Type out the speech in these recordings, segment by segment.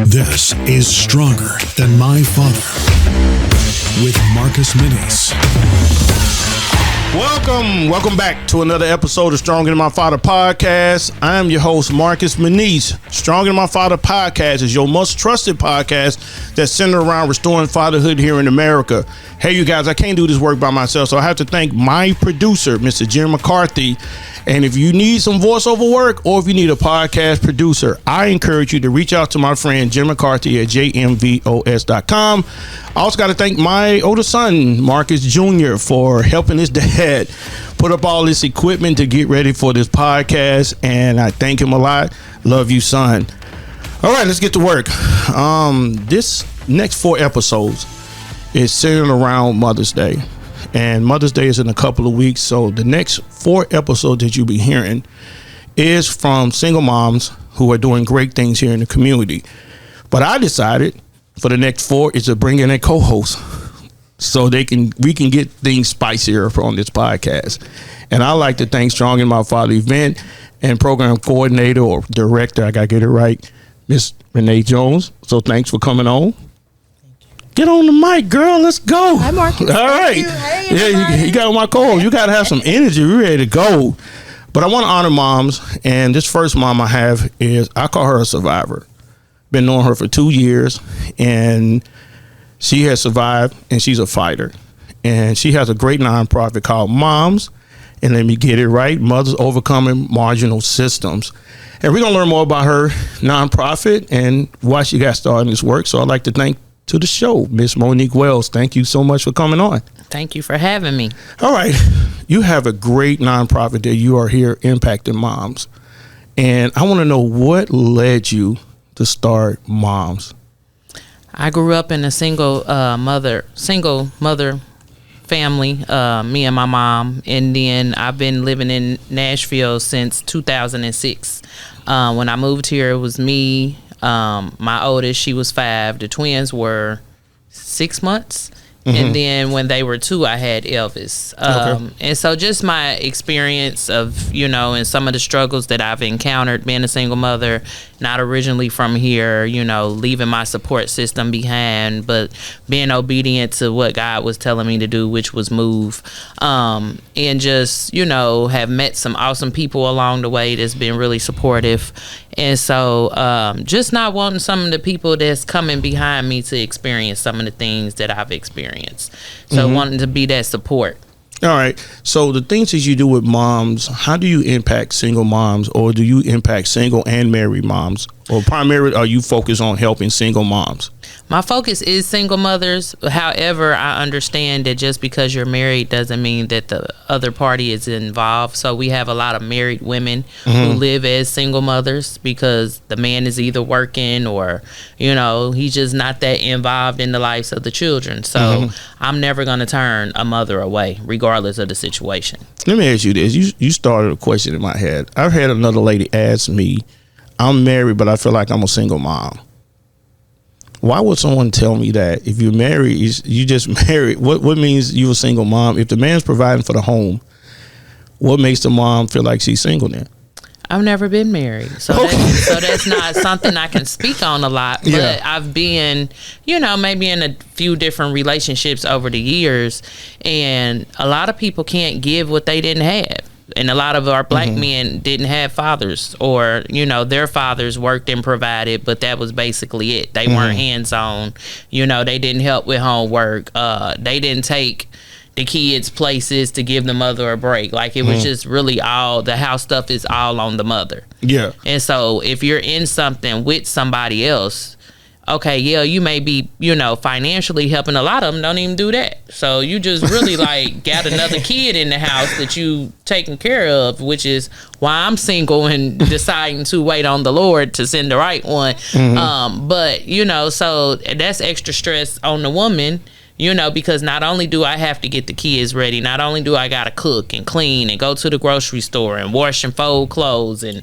This is Stronger Than My Father with Marcus Minis. Welcome back to another episode of Stronger Than My Father podcast. I am your host, Marcus Minis. Stronger Than My Father podcast is your most trusted podcast that's centered around restoring fatherhood here in America. Hey, you guys, I can't do this work by myself, so I have to thank my producer, Mr. Jim McCarthy. And if you need some voiceover work or if you need a podcast producer, I encourage you to reach out to my friend Jim McCarthy at jmvos.com. I also got to thank my older son, Marcus Jr., for helping his dad put up all this equipment to get ready for this podcast. And I thank him a lot. Love you, son. All right, let's get to work. This next 4 episodes is centered around Mother's Day. And Mother's Day is in a couple of weeks. So the next 4 episodes that you'll be hearing is from single moms who are doing great things here in the community. But I decided for the next 4 is to bring in a co-host so we can get things spicier on this podcast. And I like to thank Strong in My Father event and program coordinator or director, I gotta get it right, Miss Renee Jones. So thanks for coming on. Get on the mic, girl. Let's go. Hi, Marcus. All right. Hey, you got on my call. You got to have some energy. We're ready to go. But I want to honor moms. And this first mom I have is, I call her a survivor. Been knowing her for 2 years. And she has survived. And she's a fighter. And she has a great nonprofit called Moms. And let me get it right. Mothers Overcoming Marginal Systems. And we're going to learn more about her nonprofit and why she got started in this work. So I'd like to thank to the show, Miss Monique Wells. Thank you so much for coming on. Thank you for having me. All right. You have a great nonprofit that you are here impacting moms. And I want to know what led you to start Moms. I grew up in a single mother family, me and my mom. And then I've been living in Nashville since 2006. When I moved here, it was me. My oldest, she was 5. The twins were 6 months. And then when they were 2, I had Elvis. And so just my experience of, and some of the struggles that I've encountered being a single mother, not originally from here, leaving my support system behind, but being obedient to what God was telling me to do, which was move. And just, have met some awesome people along the way that's been really supportive. And so just not wanting some of the people that's coming behind me to experience some of the things that I've experienced. So wanting to be that support. All right. So the things that you do with moms, how do you impact single moms, or do you impact single and married moms? Or primarily, are you focused on helping single moms? My focus is single mothers. However, I understand that just because you're married doesn't mean that the other party is involved. So we have a lot of married women who live as single mothers because the man is either working or, he's just not that involved in the lives of the children. So I'm never going to turn a mother away, regardless of the situation. Let me ask you this. You started a question in my head. I've had another lady ask me, I'm married, but I feel like I'm a single mom. Why would someone tell me that? If you're married, you just married. What means you a single mom? If the man's providing for the home, what makes the mom feel like she's single then? I've never been married, so that's not something I can speak on a lot. But I've been, maybe in a few different relationships over the years, and a lot of people can't give what they didn't have. And a lot of our black men didn't have fathers, or, their fathers worked and provided, but that was basically it. They weren't hands-on. They didn't help with homework. They didn't take the kids places to give the mother a break. Like, it was just really all, the house stuff is all on the mother. Yeah. And so if you're in something with somebody else, okay, yeah, you may be, financially helping. A lot of them don't even do that. So you just really got another kid in the house that you taking care of, which is why I'm single and deciding to wait on the Lord to send the right one. But, so that's extra stress on the woman, because not only do I have to get the kids ready, not only do I got to cook and clean and go to the grocery store and wash and fold clothes and,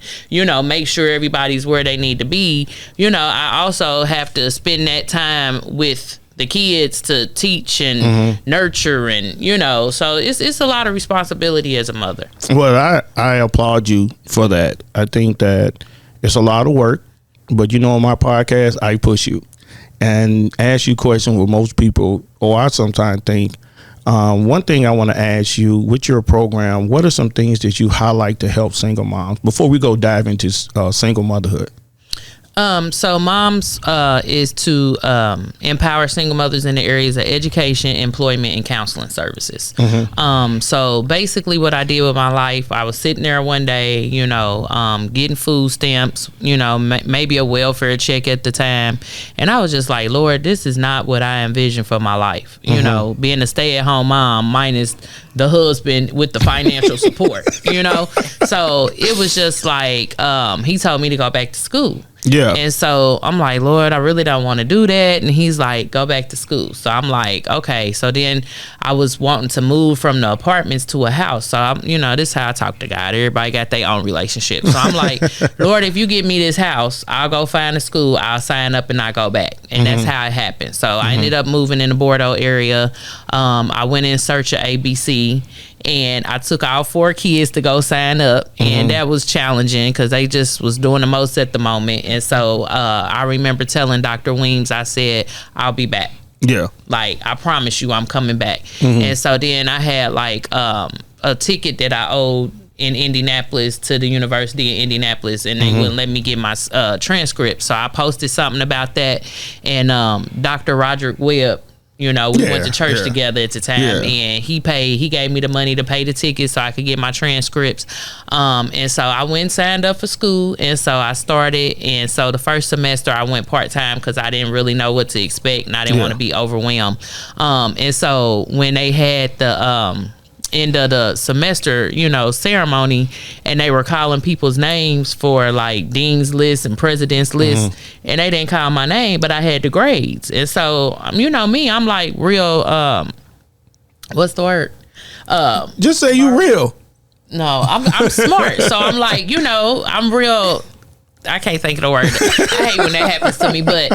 make sure everybody's where they need to be. I also have to spend that time with the kids to teach and nurture and, so it's a lot of responsibility as a mother. Well, I applaud you for that. I think that it's a lot of work. but on my podcast, I push you and ask you questions with most people, or I sometimes think. One thing I want to ask you, with your program, what are some things that you highlight to help single moms before we go dive into single motherhood? So moms is to empower single mothers in the areas of education, employment, and counseling services. So basically what I did with my life, I was sitting there one day, getting food stamps, maybe a welfare check at the time. And I was just like, Lord, this is not what I envisioned for my life. Being a stay-at-home mom minus the husband with the financial support, So it was just like, he told me to go back to school. Yeah. And so I'm like, Lord, I really don't want to do that. And he's like, go back to school. So I'm like, okay. So then I was wanting to move from the apartments to a house. So I'm, this is how I talk to God. Everybody got their own relationship. So I'm like, Lord, if you give me this house, I'll go find a school, I'll sign up, and I go back. And that's how it happened. So I ended up moving in the Bordeaux area. I went in search of ABC. And I took all 4 kids to go sign up, and that was challenging because they just was doing the most at the moment. And so I remember telling Dr. Weems, I said, I'll be back. Yeah. Like, I promise you I'm coming back. And so then I had like a ticket that I owed in Indianapolis to the University of Indianapolis, and they wouldn't let me get my transcript. So I posted something about that, and Dr. Roderick Webb, we went to church together at the time, and he gave me the money to pay the tickets so I could get my transcripts. And so I went and signed up for school, and so I started. And so the first semester I went part-time because I didn't really know what to expect, and I didn't want to be overwhelmed. And so when they had the end of the semester, ceremony, and they were calling people's names for like dean's list and president's list, and they didn't call my name, but I had the grades. And so, me, I'm like real, what's the word? Just say you real. No, I'm smart. So I'm like, I'm real. I can't think of the word. I hate when that happens to me, but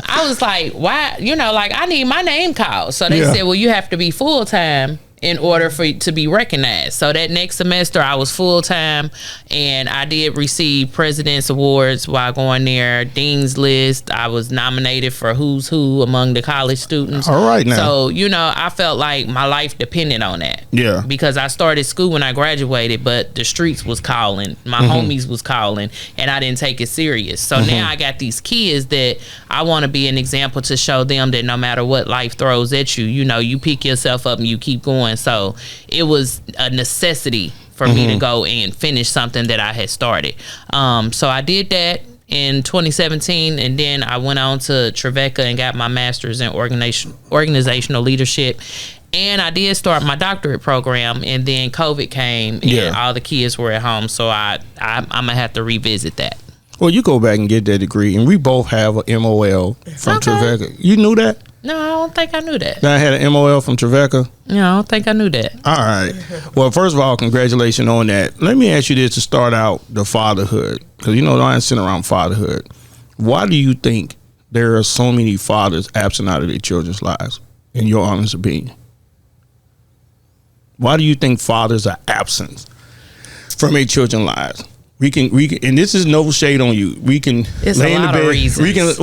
I was like, why? I need my name called. So they said, well, you have to be full-time in order for it to be recognized. So that next semester I was full-time, and I did receive President's Awards while going there, Dean's List. I was nominated for Who's Who among the college students. All right now. So, I felt like my life depended on that. Yeah. Because I started school when I graduated, but the streets was calling, my homies was calling, and I didn't take it serious. So now I got these kids that I want to be an example to show them that no matter what life throws at you, you pick yourself up and you keep going. So it was a necessity for me to go and finish something that I had started. So I did that in 2017, and then I went on to Trevecca and got my master's in organizational leadership. And I did start my doctorate program, and then COVID came, and all the kids were at home. So I'm gonna have to revisit that. Well, you go back and get that degree, and we both have an MOL from Trevecca. You knew that? No, I don't think I knew that. I had an MOL from Trevecca? No, I don't think I knew that. All right. Well, first of all, congratulations on that. Let me ask you this to start out the fatherhood, because I ain't sitting around fatherhood. Why do you think there are so many fathers absent out of their children's lives, in your honest opinion? Why do you think fathers are absent from their children's lives? We can, and this is no shade on you. We can it's lay a in the lot bed. of reasons.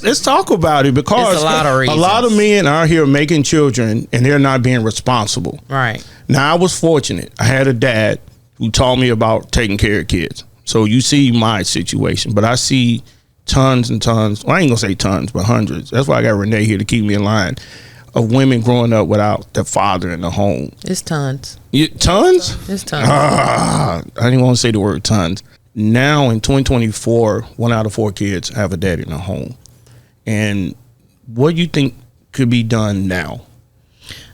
Let's talk about it, because it's a lot of reasons. A lot of men are here making children and they're not being responsible. Right. Now, I was fortunate. I had a dad who taught me about taking care of kids. So you see my situation, but I see tons and tons. Well, I ain't gonna say tons, but hundreds. That's why I got Renee here to keep me in line, of women growing up without their father in the home. It's tons. Tons? It's tons. I didn't want to say the word tons. Now in 2024, 1 out of 4 kids have a daddy in the home. And what do you think could be done now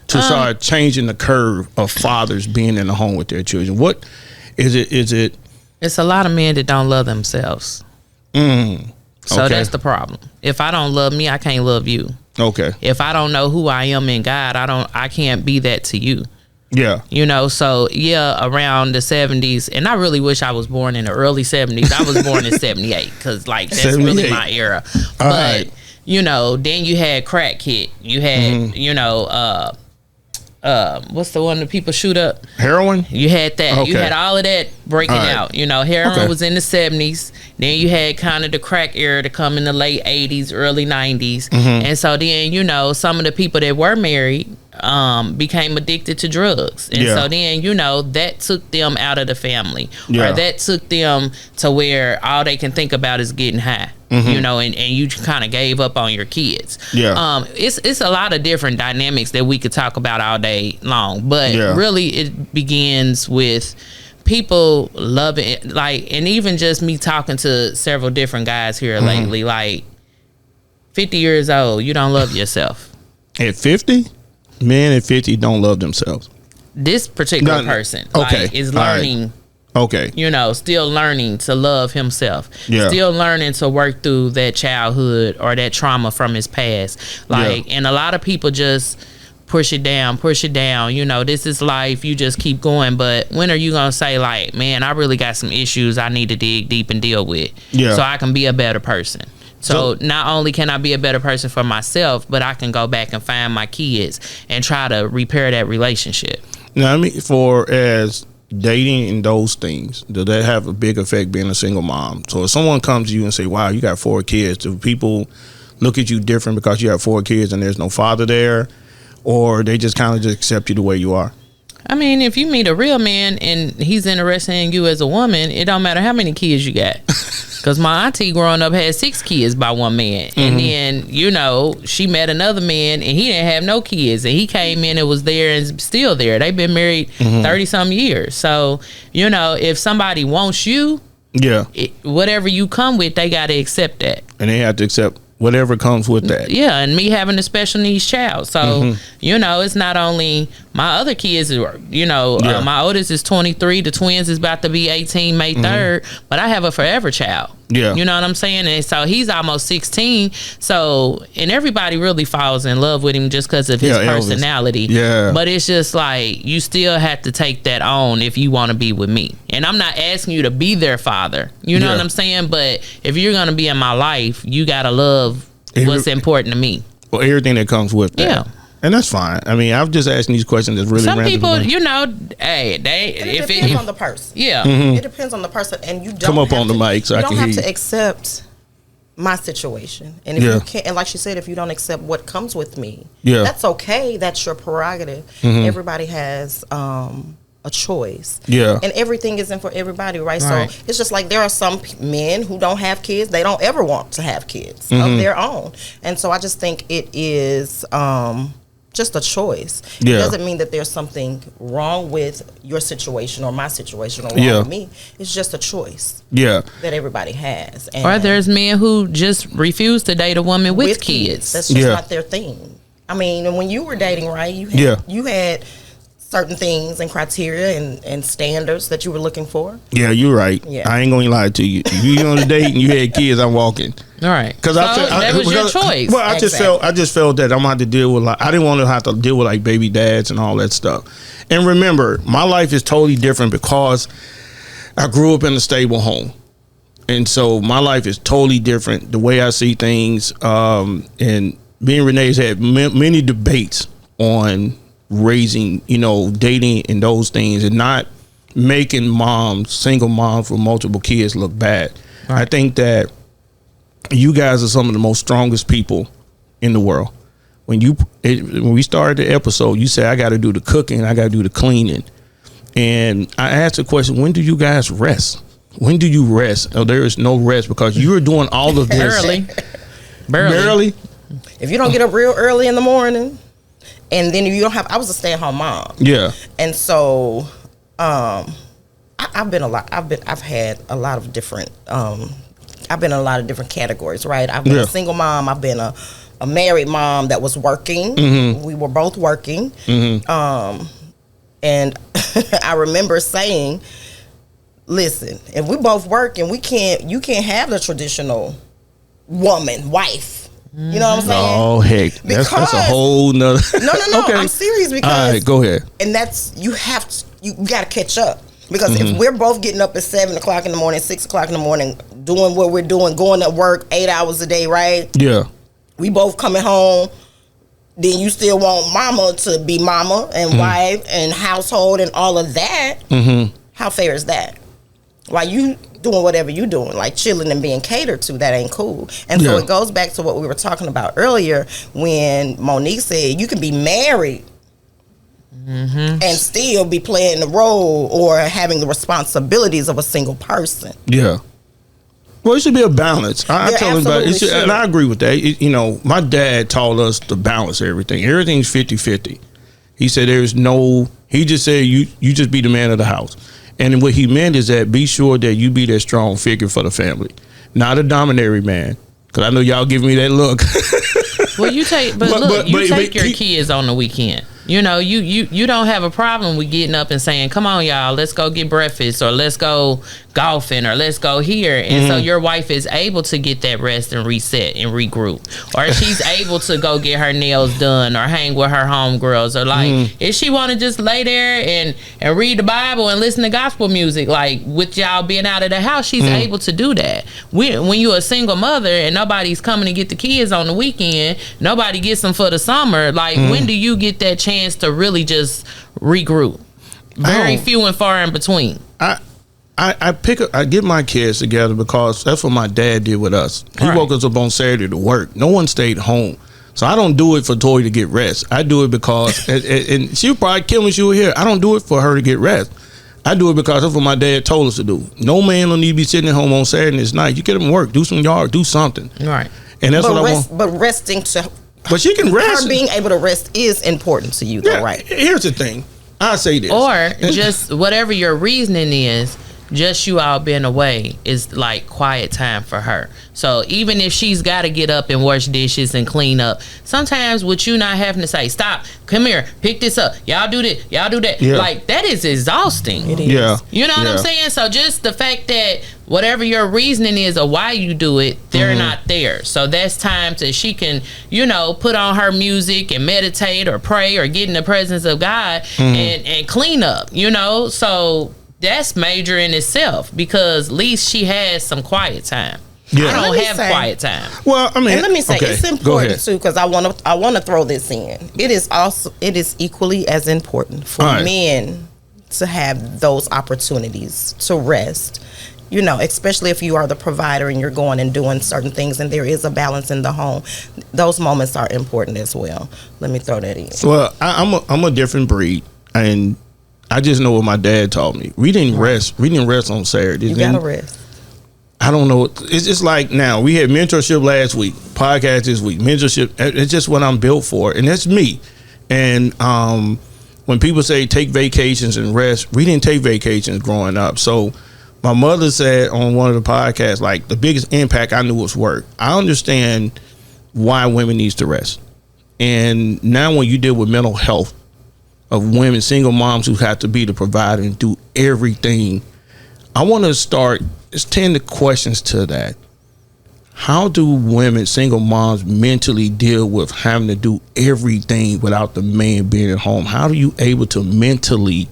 to start changing the curve of fathers being in the home with their children? What is it? It's a lot of men that don't love themselves. So that's the problem. If I don't love me, I can't love you. Okay. If I don't know who I am in God, I can't be that to you. Yeah. So around the 70s, and I really wish I was born in the early 70s. I was born in 78 because that's 78. Really my era. But, then you had crack hit. You had, what's the one that people shoot up? Heroin? You had that. Okay. You had all of that breaking out. You know, heroin was in the 70s. Then you had kind of the crack era to come in the late 80s, early 90s. And so then, you know, some of the people that were married became addicted to drugs. And so then, you know, that took them out of the family. Or that took them to where all they can think about is getting high. You know, and you kind of gave up on your kids. It's a lot of different dynamics that we could talk about all day long, but really it begins with people loving it, like, and even just me talking to several different guys here lately, like 50 years old, you don't love yourself. At 50? Men at 50 don't love themselves. This particular person is learning. Okay. You know, still learning to love himself. Yeah. Still learning to work through that childhood or that trauma from his past. Like, and a lot of people just push it down. You know, this is life. You just keep going. But when are you going to say, like, man, I really got some issues I need to dig deep and deal with so I can be a better person? So not only can I be a better person for myself, but I can go back and find my kids and try to repair that relationship. Now, I mean, for as dating and those things, does that have a big effect being a single mom? So if someone comes to you and say, wow, you got 4 kids, do people look at you different because you have 4 kids and there's no father there? Or they just kind of just accept you the way you are? I mean, if you meet a real man and he's interested in you as a woman, it don't matter how many kids you got. Because my auntie growing up had 6 kids by one man. And then, you know, she met another man and he didn't have no kids. And he came in and was there and still there. They've been married 30-some years. So, you know, if somebody wants you, whatever you come with, they got to accept that. And they have to accept whatever comes with that. Yeah, and me having a special needs child. So, you know, it's not only my other kids, you know, my oldest is 23, the twins is about to be 18 May 3rd, but I have a forever child. Yeah. You know what I'm saying? And so he's almost 16. So, and everybody really falls in love with him just because of his personality. Yeah. But it's just like, you still have to take that on if you want to be with me. And I'm not asking you to be their father. You know what I'm saying? But if you're going to be in my life, you got to love what's important to me. Well, everything that comes with that. Yeah. And that's fine. I mean, I'm just asking these questions that's really some people, you know, hey, it depends on the person. Yeah. It depends on the person, and you don't come up on the mic so I can hear you. You don't have to accept my situation. And if you can't, and like she said, if you don't accept what comes with me, that's okay. That's your prerogative. Everybody has a choice. Yeah. And everything isn't for everybody, right? So it's just like there are some men who don't have kids. They don't ever want to have kids of their own. And so I just think it is just a choice. It doesn't mean that there's something wrong with your situation or my situation or wrong with me. It's just a choice that everybody has. And or there's men who just refuse to date a woman with kids. That's just not their thing. I mean, when you were dating, right, you had certain things and criteria and standards that you were looking for. Yeah, you're right. Yeah. I ain't gonna lie to you. If you on a date and you had kids, I'm walking. All right, because that was your choice. Well, I just felt that I'm gonna have to deal with, like, I didn't want to have to deal with like baby dads and all that stuff. And remember, my life is totally different because I grew up in a stable home, and so my life is totally different. The way I see things, and me and Renee's had many debates on raising, you know, dating and those things, and not making single moms with multiple kids look bad. Right. I think that you guys are some of the most strongest people in the world. When we started the episode, you said I got to do the cooking, I got to do the cleaning, and I asked the question: when do you guys rest? When do you rest? Oh, there is no rest because you're doing all of this. Barely. If you don't get up real early in the morning, and then if you don't have, I was a stay-at-home mom. Yeah. And so, I've had a lot of different. I've been in a lot of different categories, right? I've been a single mom. I've been a married mom that was working. We were both working. And I remember saying, listen, if we both work and you can't have the traditional wife. You know what I'm saying? Oh, heck. That's a whole nother. No. Okay. I'm serious because. All right, go ahead. And you got to catch up. Because if we're both getting up at 7 o'clock in the morning, 6 o'clock in the morning, doing what we're doing, going to work 8 hours a day, right? Yeah. We both coming home then you still want mama to be mama and wife and household and all of that. How fair is that? While you doing whatever you doing, like chilling and being catered to, that ain't cool. And so it goes back to what we were talking about earlier when Monique said you can be married and still be playing the role or having the responsibilities of a single person. Yeah. Well, it should be a balance. I tell him about it. And I agree with that. You know, my dad taught us to balance everything. Everything's 50-50. He said he just said you just be the man of the house. And what he meant is that be sure that you be that strong figure for the family. Not a dominatory man. Because I know y'all giving me that look. Well, you take your kids on the weekend. You know, you don't have a problem with getting up and saying, come on, y'all, let's go get breakfast, or let's go golfing, or let's go here. And so your wife is able to get that rest and reset and regroup. Or she's able to go get her nails done or hang with her homegirls. Or like, if she want to just lay there and read the Bible and listen to gospel music, like with y'all being out of the house, she's able to do that. When you're a single mother and nobody's coming to get the kids on the weekend, nobody gets them for the summer, like when do you get that chance to really just regroup? Very few and far in between. I get my kids together because that's what my dad did with us. He woke us up on Saturday to work. No one stayed home. So I don't do it for Tori to get rest. I do it because, and she would probably kill me if she were here. I don't do it for her to get rest. I do it because that's what my dad told us to do. No man don't need to be sitting at home on Saturday night. You get him work, do some yard, do something. Right. And that's what I want. But resting to... But she can rest. Her being able to rest is important to you, though, right? Here's the thing. I say this. Or just whatever your reasoning is, just you all being away is like quiet time for her. So even if she's got to get up and wash dishes and clean up, sometimes with you not having to say, stop, come here, pick this up, y'all do this, y'all do that, like that is exhausting. It is. Yeah. You know what I'm saying? So just the fact that whatever your reasoning is or why you do it, they're not there. So that's time to, she can, you know, put on her music and meditate or pray or get in the presence of God and clean up, you know? So that's major in itself, because at least she has some quiet time. Yeah. I don't have quiet time. Well, I mean, and let me say, it's important too, because I want to throw this in. It is equally as important for men to have those opportunities to rest. You know, especially if you are the provider and you're going and doing certain things, and there is a balance in the home. Those moments are important as well. Let me throw that in. Well, I'm a different breed, and I just know what my dad taught me. We didn't rest. We didn't rest on Saturday. You gotta rest. I don't know. It's just like now. We had mentorship last week, podcast this week. Mentorship. It's just what I'm built for, and that's me. And when people say take vacations and rest, we didn't take vacations growing up. So my mother said on one of the podcasts, like the biggest impact I knew was work. I understand why women needs to rest. And now when you deal with mental health of women, single moms who have to be the provider and do everything, I want to start, it's 10 questions to that. How do women, single moms, mentally deal with having to do everything without the man being at home? How are you able to mentally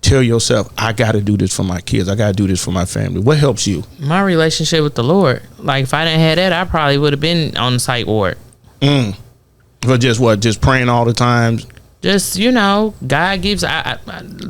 tell yourself, I got to do this for my kids, I got to do this for my family? What helps you? My relationship with the Lord. Like, if I didn't have that, I probably would have been on the psych ward. But just what? Just praying all the time? Just, you know, God gives, I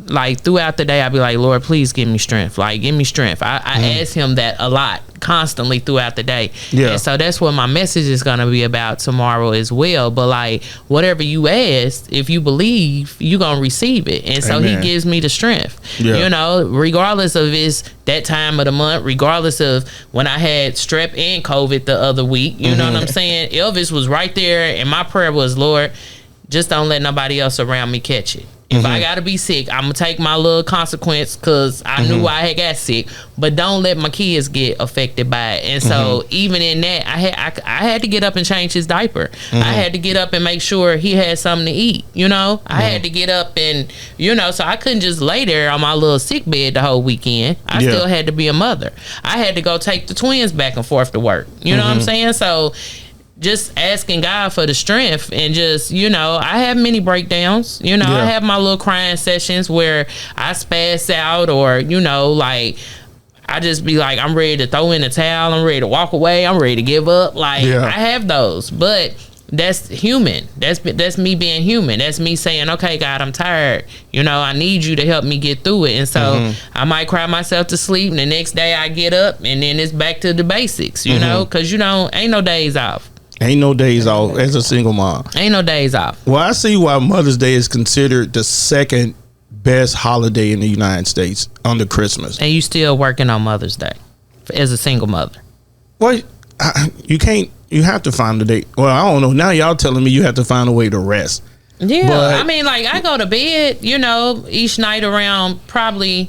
like throughout the day, I'd be like, Lord, please give me strength. Like, give me strength. I ask him that a lot, constantly throughout the day. Yeah. And so that's what my message is going to be about tomorrow as well. But like, whatever you ask, if you believe, you're going to receive it. And so he gives me the strength, you know, regardless of it's that time of the month, regardless of when I had strep and COVID the other week, you know what I'm saying? Elvis was right there. And my prayer was, Lord, just don't let nobody else around me catch it. If I gotta be sick, I'm gonna take my little consequence because I knew I had got sick. But don't let my kids get affected by it. And so even in that, I had to get up and change his diaper. I had to get up and make sure he had something to eat. You know, I had to get up and, you know, so I couldn't just lay there on my little sick bed the whole weekend. I still had to be a mother. I had to go take the twins back and forth to work. You know what I'm saying? So just asking God for the strength, and just, you know, I have many breakdowns, you know, I have my little crying sessions where I spaz out, or, you know, like I just be like, I'm ready to throw in the towel, I'm ready to walk away, I'm ready to give up. Like I have those, but that's human. That's me being human. That's me saying, okay, God, I'm tired. You know, I need you to help me get through it. And so I might cry myself to sleep, and the next day I get up, and then it's back to the basics, you know, because, you know, ain't no days off. Ain't no days off as a single mom. Ain't no days off. Well, I see why Mother's Day is considered the second best holiday in the United States under Christmas. And you still working on Mother's Day as a single mother. Well, you can't. You have to find a date. Well, I don't know. Now y'all telling me you have to find a way to rest. Yeah, but, I mean, like, I go to bed, you know, each night around probably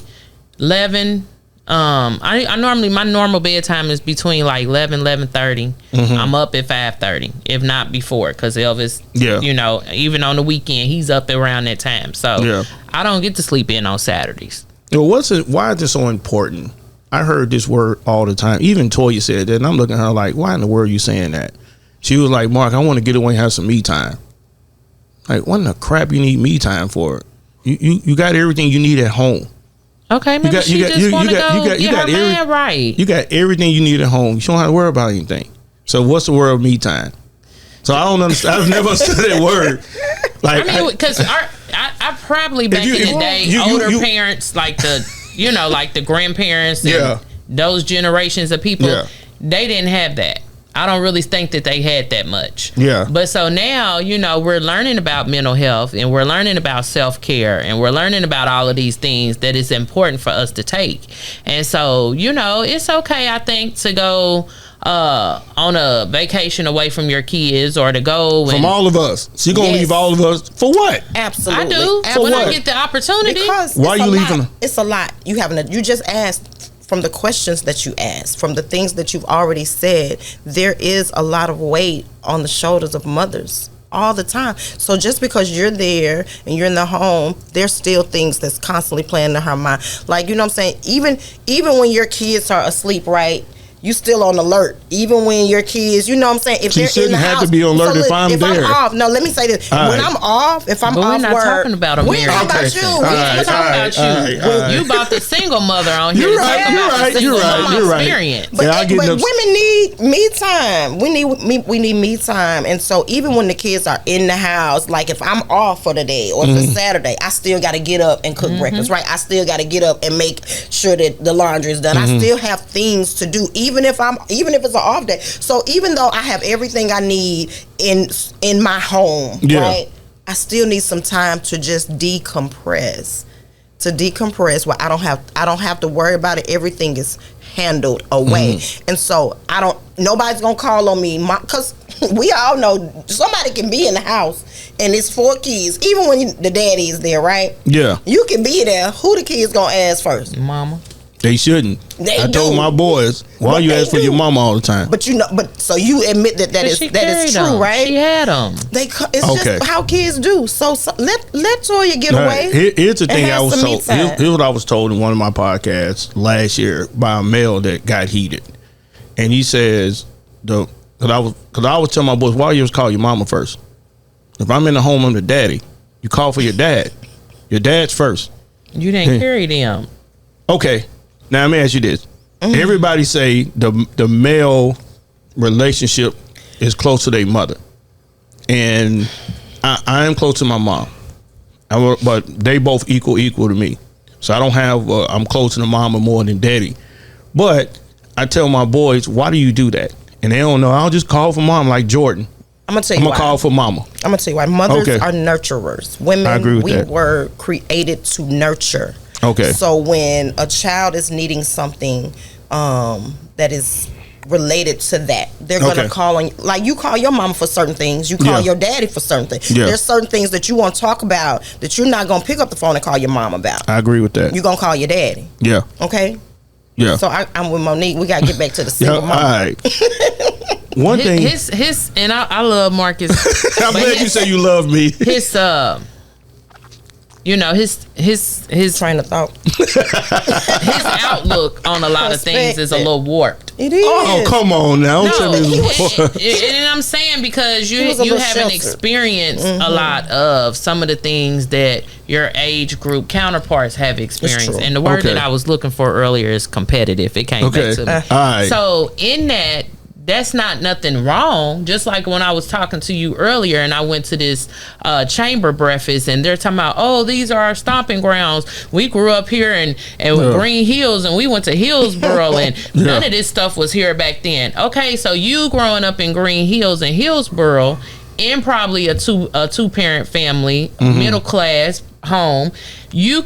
11. I normally, my normal bedtime is between like 11:30. I'm up at 5:30, if not before, because Elvis, you know, even on the weekend, he's up around that time. So I don't get to sleep in on Saturdays. Well, why is it so important? I heard this word all the time. Even Toya said that, and I'm looking at her like, why in the world are you saying that? She was like, Mark, I want to get away and have some me time. Like, what in the crap you need me time for? You got everything you need at home. Okay, maybe she just want to go get her man right. You got everything you need at home. You don't have to worry about anything. So what's the word of me time? So I don't understand. I've never understood that word. Like, I mean, because I probably back in the day, older parents, like the grandparents and those generations of people, they didn't have that. I don't really think that they had that much. Yeah. But so now, you know, we're learning about mental health, and we're learning about self-care, and we're learning about all of these things that is important for us to take. And so, you know, it's okay, I think, to go on a vacation away from your kids, or to go from all of us. So you're gonna leave all of us for what? Absolutely. I do. For when what? I get the opportunity. Because why are you leaving? It's a lot. You just asked. From the questions that you asked, from the things that you've already said, there is a lot of weight on the shoulders of mothers all the time. So just because you're there and you're in the home, there's still things that's constantly playing in her mind. Like, you know what I'm saying? Even when your kids are asleep, right? You still on alert, even when your kids, you know what I'm saying? If she shouldn't have to be on alert if I'm there. I'm off, no, let me say this. When I'm off, if I'm off work, we're not talking about a marriage. We're talking about you. We're talking about you. You about the single mother on here. You're right. Experience. But women need me time. We need me time. And so even when the kids are in the house, like if I'm off for the day or if it's Saturday, I still got to get up and cook breakfast, right? I still got to get up and make sure that the laundry is done. I still have things to do. Even if it's an off day. So even though I have everything I need in my home, right? I still need some time to just decompress. Where I don't have to worry about it. Everything is handled away. And so nobody's gonna call on me, because we all know somebody can be in the house and it's 4 kids, even when the daddy is there, right? Yeah. You can be there. Who the kids gonna ask first? Mama. They shouldn't. I told my boys, why you ask for your mama all the time? But so you admit that is true, right? She had them. It's just how kids do. So let Toya get away. Here's the thing I was told. Here's what I was told in one of my podcasts last year by a male that got heated, and he says, because I was telling my boys, why you just call your mama first? If I'm in the home, I'm the daddy. You call for your dad. Your dad's first. You didn't carry them. Okay. Now, let me ask you this. Everybody say the male relationship is close to their mother. And I am close to my mom. But they both equal to me. So I don't have, I'm close to the mama more than daddy. But I tell my boys, why do you do that? And they don't know. I'll just call for mom like Jordan. I'm going to tell you why. I'm going to call for mama. I'm going to tell you why. Mothers are nurturers. Women, I agree with that. Were created to nurture. Okay. So when a child is needing something that is related to that, they're going to call on, like you call your mama for certain things, you call your daddy for certain things. There's certain things that you want to talk about that you're not going to pick up the phone and call your mom about. I agree with that. You're going to call your daddy. Yeah. Okay? Yeah. So I'm with Monique. We got to get back to the single mama. All right. One thing. His and I love Marcus. I'm glad you say you love me. His you know, his train of thought. His outlook on a lot of things is a little warped. It is. Oh, come on now. Tell me and I'm saying because you haven't experienced a lot of some of the things that your age group counterparts have experienced. And the word that I was looking for earlier is competitive. It came back to me. All right. So in that that's not nothing wrong. Just like when I was talking to you earlier and I went to this chamber breakfast and they're talking about, oh, these are our stomping grounds. We grew up here in Green Hills and we went to Hillsboro and none of this stuff was here back then. Okay, so you growing up in Green Hills and Hillsboro in probably a two-parent family, middle class home, you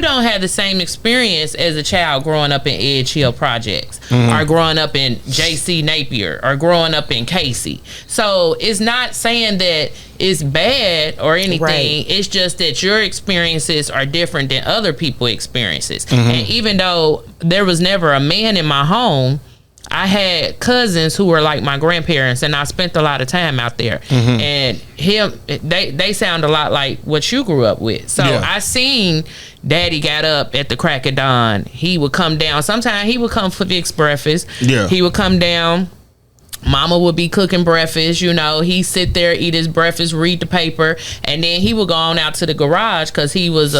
don't have the same experience as a child growing up in Edge Hill Projects or growing up in JC Napier or growing up in Casey. So it's not saying that it's bad or anything. Right. It's just that your experiences are different than other people's experiences. And even though there was never a man in my home, I had cousins who were like my grandparents, and I spent a lot of time out there. And they sound a lot like what you grew up with. So I seen Daddy got up at the crack of dawn. He would come down. Sometimes he would come for fix breakfast. He would come down. Mama would be cooking breakfast, you know. He'd sit there, eat his breakfast, read the paper, and then he would go on out to the garage because he was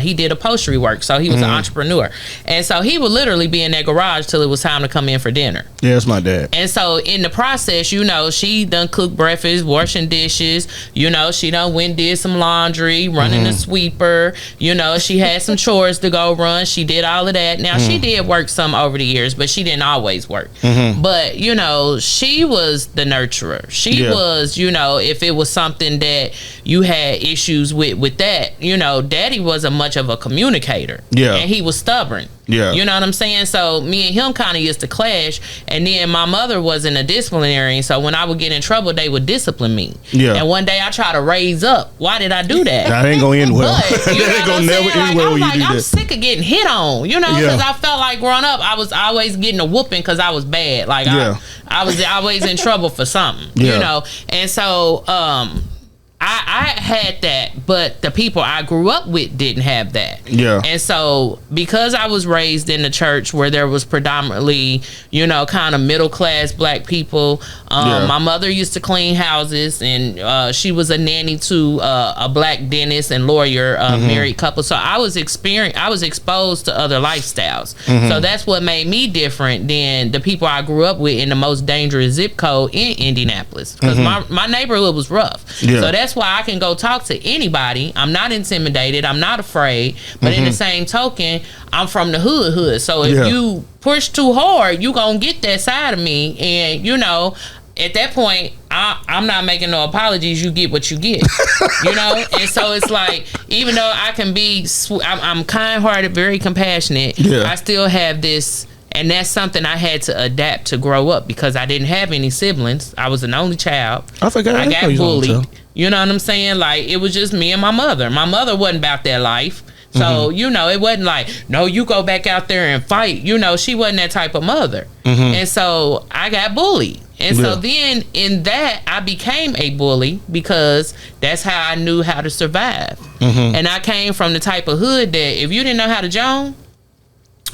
he did upholstery work, so he was an entrepreneur. And so he would literally be in that garage till it was time to come in for dinner. Yeah, that's my dad. And so in the process, you know, she done cooked breakfast, washing dishes, you know, she done went and did some laundry, running the sweeper, you know, she had some chores to go run. She did all of that. Now, she did work some over the years, but she didn't always work. But, you know, she was the nurturer. She was, you know, if it was something that you had issues with that, you know, Daddy wasn't much of a communicator. And he was stubborn. You know what I'm saying? So me and him kind of used to clash. And then my mother wasn't a disciplinarian, so when I would get in trouble, they would discipline me. And one day I tried to raise up. Why did I do that? That ain't gonna end well. But, you know that ain't gonna never end well when you do that. I'm sick of getting hit on, you know, because I felt like growing up, I was always getting a whooping because I was bad. Like I was always in trouble for something, you know. And so I had that, but the people I grew up with didn't have that. And so because I was raised in a church where there was predominantly, you know, kind of middle class black people, my mother used to clean houses, and she was a nanny to a black dentist and lawyer, married couple. So I was exposed to other lifestyles. So that's what made me different than the people I grew up with in the most dangerous zip code in Indianapolis, because my neighborhood was rough. So that's why I can go talk to anybody. I'm not intimidated. I'm not afraid. But in the same token, I'm from the hood. So if you push too hard, you gonna get that side of me. And, you know, at that point, I'm not making no apologies. You get what you get, you know? And so it's like, even though I can be, I'm kind-hearted, very compassionate, I still have this. And that's something I had to adapt to grow up, because I didn't have any siblings. I was an only child. I got bullied. You know what I'm saying? Like, it was just me and my mother. My mother wasn't about that life. So, you know, it wasn't like, no, you go back out there and fight. You know, she wasn't that type of mother. And so I got bullied. And so then in that, I became a bully, because that's how I knew how to survive. And I came from the type of hood that if you didn't know how to Joan,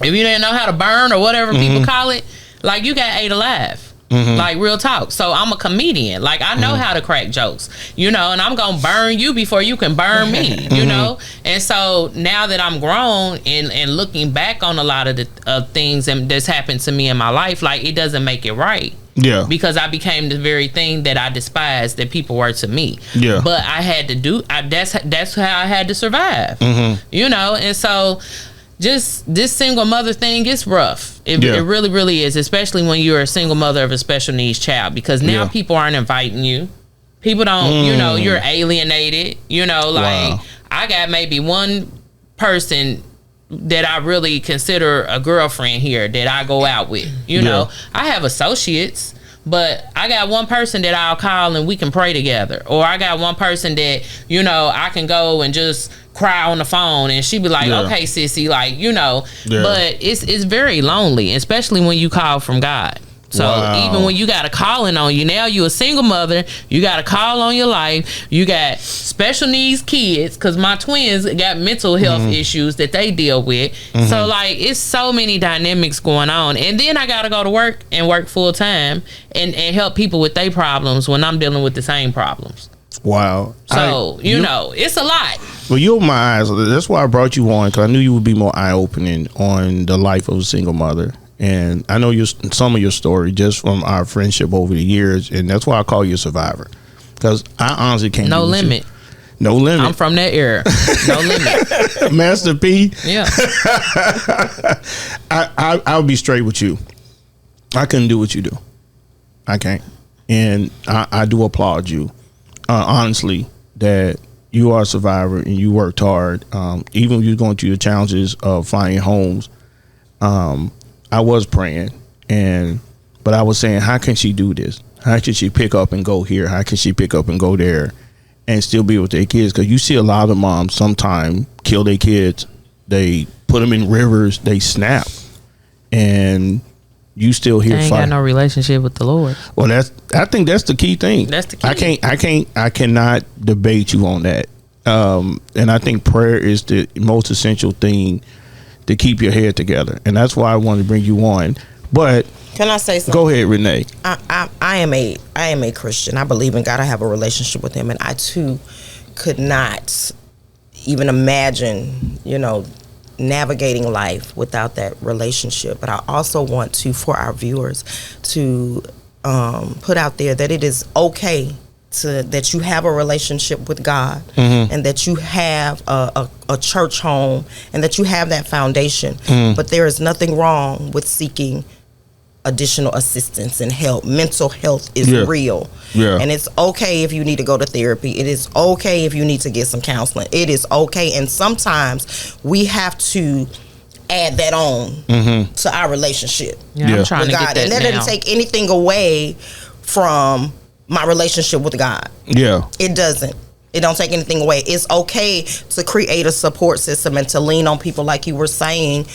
if you didn't know how to burn or whatever people call it, like, you got ate alive. Like, real talk. So I'm a comedian. Like, I know how to crack jokes, you know, and I'm gonna burn you before you can burn me, you know. And so now that I'm grown and looking back on a lot of the things that's happened to me in my life, like, it doesn't make it right. Because I became the very thing that I despised that people were to me. But I had to do. That's how I had to survive. You know, and so. Just this single mother thing is rough. It really, really is, especially when you're a single mother of a special needs child, because now people aren't inviting you. People don't, you know, you're alienated. You know, like, I got maybe one person that I really consider a girlfriend here that I go out with. You know, I have associates, but I got one person that I'll call and we can pray together. Or I got one person that, you know, I can go and just cry on the phone and she be like, okay, sissy, like, you know. But it's very lonely, especially when you call from God. So even when you got a calling on you, now you a single mother, you got a call on your life, you got special needs kids, because my twins got mental health issues that they deal with. So, like, it's so many dynamics going on. And then I got to go to work and work full time and help people with their problems when I'm dealing with the same problems. Wow. So, you know, it's a lot. Well, you opened my eyes. That's why I brought you on, because I knew you would be more eye-opening on the life of a single mother And I know some of your story just from our friendship over the years, and that's why I call you a survivor. Because I honestly can't. No limit. No limit. I'm from that era. No limit. Master P. Yeah. I'll be straight with you. I couldn't do what you do. I can't. And I do applaud you, honestly, that you are a survivor and you worked hard. Even when you're going through the challenges of finding homes, I was praying, but I was saying, how can she do this? How can she pick up and go here? How can she pick up and go there and still be with their kids? Because you see a lot of moms sometimes kill their kids. They put them in rivers. They snap. And you still here fighting. Ain't got no relationship with the Lord. Well, I think that's the key thing. That's the key. I cannot debate you on that. And I think prayer is the most essential thing to keep your head together. And that's why I wanted to bring you on. But can I say something? Go ahead, Renee. I am a Christian. I believe in God. I have a relationship with Him, and I too could not even imagine, navigating life without that relationship. But I also want to, for our viewers, to put out there that it is okay that you have a relationship with God, and that you have a church home, and that you have that foundation. But there is nothing wrong with seeking additional assistance and help. Mental health is real. Yeah. And it's okay if you need to go to therapy. It is okay if you need to get some counseling. It is okay. And sometimes we have to add that on to our relationship. I'm trying to God. get that and that now. doesn't take anything away from my relationship with God. Yeah. It doesn't. It don't take anything away. It's okay to create a support system and to lean on people like you were saying,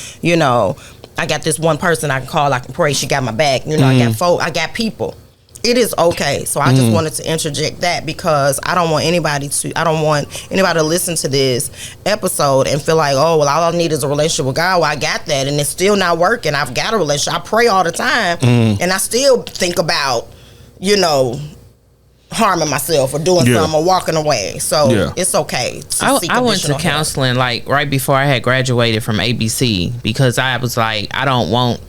I got this one person I can call, I can pray, she got my back. I got people. It is okay. So I just wanted to interject that because I don't want anybody to listen to this episode and feel like, oh, well, all I need is a relationship with God. Well, I got that and it's still not working. I've got a relationship. I pray all the time and I still think about, harming myself or doing something or walking away. So it's okay. I went to counseling like right before I had graduated from ABC because I was like, I don't want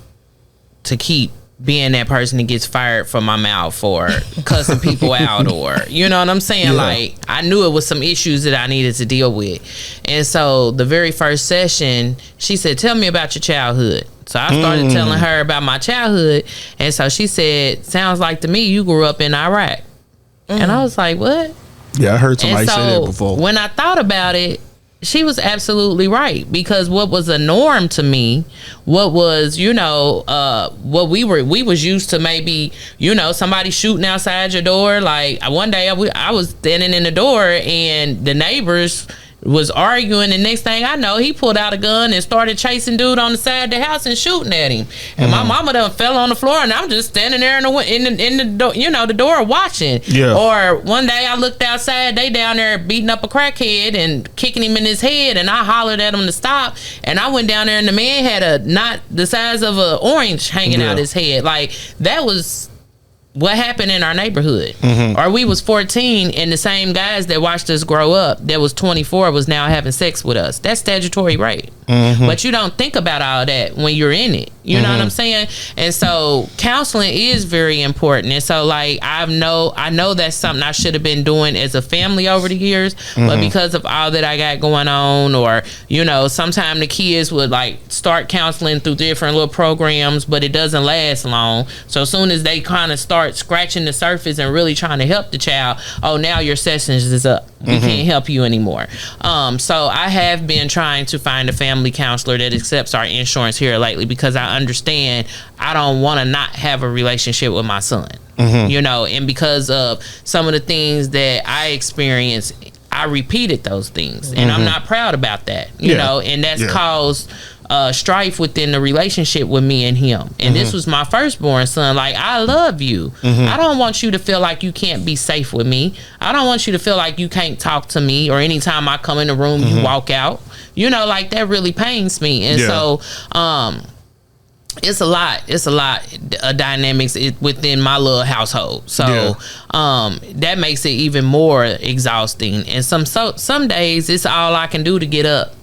to keep being that person that gets fired from my mouth or cussing people out or, you know what I'm saying? Yeah. Like, I knew it was some issues that I needed to deal with. And so the very first session, she said, tell me about your childhood. So I started telling her about my childhood. And so she said, sounds like to me you grew up in Iraq. And I was like, what? Yeah, I heard somebody say that before. When I thought about it, she was absolutely right, because what was a norm to me, what was, what we was used to, maybe, somebody shooting outside your door. Like one day I was standing in the door and the neighbors was arguing, and next thing I know, he pulled out a gun and started chasing dude on the side of the house and shooting at him. And my mama done fell on the floor, and I'm just standing there in the door watching. Yeah. Or one day I looked outside, they down there beating up a crackhead and kicking him in his head, and I hollered at him to stop. And I went down there, and the man had a knot the size of an orange hanging out his head. Like, that was what happened in our neighborhood. Or we was 14 and the same guys that watched us grow up that was 24 was now having sex with us. That's statutory rape. But you don't think about all that when you're in it. You know what I'm saying? And so counseling is very important. And so like I know that's something I should have been doing as a family over the years, but because of all that I got going on, or sometimes the kids would like start counseling through different little programs, but it doesn't last long. So as soon as they kind of start scratching the surface and really trying to help the child, oh, now your sessions is up, we can't help you anymore. So I have been trying to find a family counselor that accepts our insurance here lately, because I understand I don't want to not have a relationship with my son. And because of some of the things that I experienced, I repeated those things, and I'm not proud about that, and that's caused strife within the relationship with me and him. And this was my firstborn son. Like, I love you. I don't want you to feel like you can't be safe with me. I don't want you to feel like you can't talk to me, or anytime I come in the room, you walk out. Like, that really pains me. And so, it's a lot of dynamics within my little household. So that makes it even more exhausting. And some days it's all I can do to get up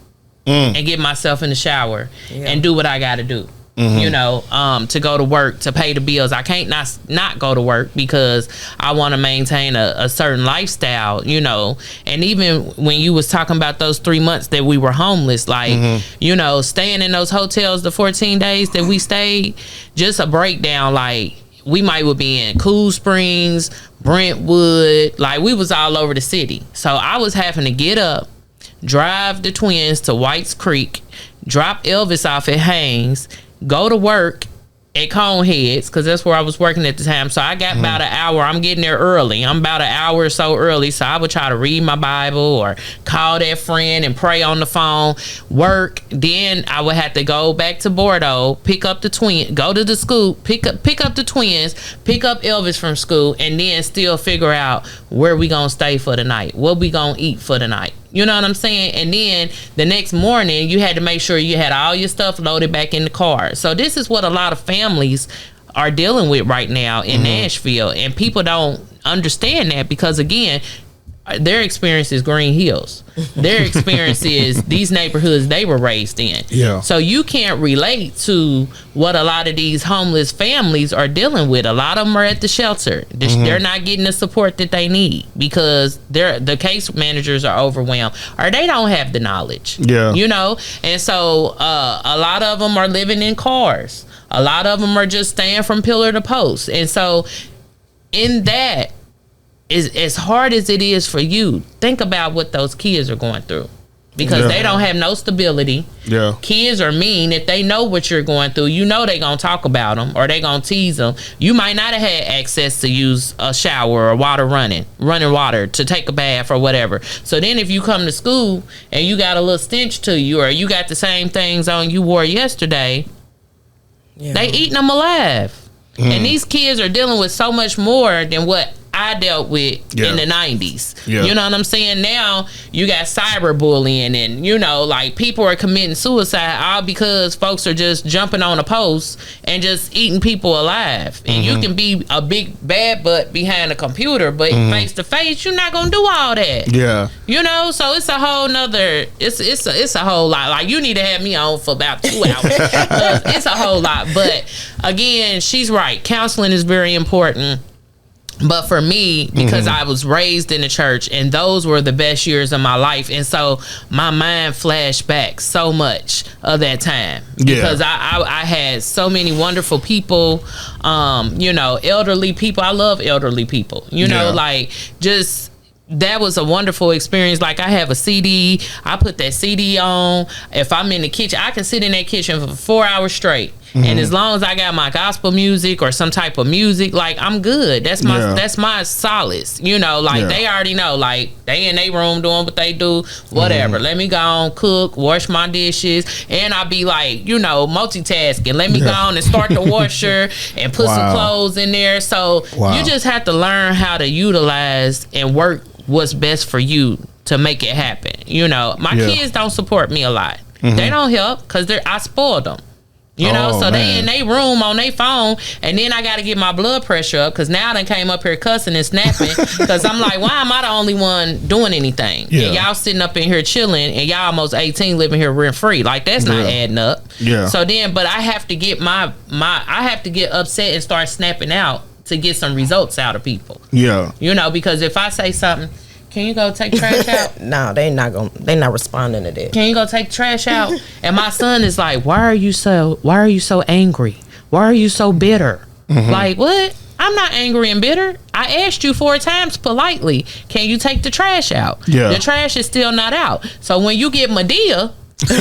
and get myself in the shower and do what I got to do. to go to work to pay the bills. I can't not go to work because I want to maintain a certain lifestyle, and even when you was talking about those 3 months that we were homeless, like, staying in those hotels, the 14 days that we stayed, just a breakdown, like, we would be in Cool Springs, Brentwood, like we was all over the city. So I was having to get up, drive the twins to Whites Creek, drop Elvis off at Haynes, go to work at Coneheads, because that's where I was working at the time. So I got about an hour. I'm getting there early. I'm about an hour or so early. So I would try to read my Bible or call that friend and pray on the phone, work. Then I would have to go back to Bordeaux, pick up the twin, go to the school, pick up the twins, pick up Elvis from school, and then still figure out where we gonna stay for the night, what we gonna eat for the night. You know what I'm saying? And then the next morning, you had to make sure you had all your stuff loaded back in the car. So this is what a lot of families are dealing with right now in Nashville. And people don't understand that because, again, their experience is Green Hills. Their experience is these neighborhoods they were raised in. Yeah. So you can't relate to what a lot of these homeless families are dealing with. A lot of them are at the shelter. They're not getting the support that they need because the case managers are overwhelmed or they don't have the knowledge. Yeah. And so a lot of them are living in cars. A lot of them are just staying from pillar to post. And so in that, as hard as it is for you, think about what those kids are going through because they don't have no stability. Yeah. Kids are mean. If they know what you're going through, they're going to talk about them or they're going to tease them. You might not have had access to use a shower or water running water to take a bath or whatever. So then if you come to school and you got a little stench to you or you got the same things on you wore yesterday, they eating them alive. And these kids are dealing with so much more than what I dealt with in the 90s. You know what I'm saying? Now you got cyberbullying and, like people are committing suicide all because folks are just jumping on a post and just eating people alive. And you can be a big bad butt behind a computer, but face to face, you're not going to do all that. Yeah. So it's a whole nother, it's a whole lot. Like you need to have me on for about 2 hours. It's a whole lot. But again, she's right. Counseling is very important. But for me, because I was raised in the church and those were the best years of my life. And so my mind flashed back so much of that time because I had so many wonderful people, elderly people. I love elderly people, like just that was a wonderful experience. Like I have a CD, I put that CD on. If I'm in the kitchen, I can sit in that kitchen for 4 hours straight. And as long as I got my gospel music or some type of music, like I'm good. That's my solace. They already know, like they in their room doing what they do, whatever. Let me go on, cook, wash my dishes, and I'll be like, multitasking. Let me go on and start the washer and put some clothes in there. So you just have to learn how to utilize and work what's best for you to make it happen. My kids don't support me a lot. They don't help because I spoiled them. So they in their room on their phone, and then I got to get my blood pressure up because now I done came up here cussing and snapping because I'm like, why am I the only one doing anything? And y'all sitting up in here chilling, and y'all almost 18 living here rent free. Like that's not adding up. So then, but I have to get I have to get upset and start snapping out to get some results out of people. Because if I say something, can you go take trash out? No, they not responding to that. Can you go take trash out? And my son is like, why are you so angry? Why are you so bitter? Like, what? I'm not angry and bitter. I asked you 4 times politely, can you take the trash out? The trash is still not out. So when you get Medea, you know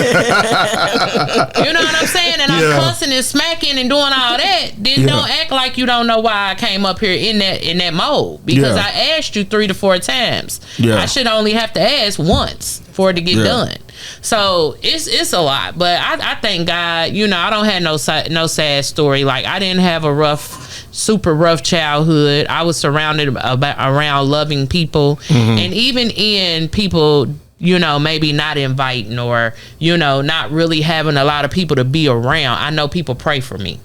what I'm saying? And I'm cussing and smacking and doing all that. Then don't act like you don't know why I came up here in that mode because I asked you 3 to 4 times. I should only have to ask once for it to get done. So it's a lot, but I thank God. I don't have no sad story. Like I didn't have a super rough childhood. I was surrounded around loving people, and even in people, maybe not inviting or, not really having a lot of people to be around. I know people pray for me.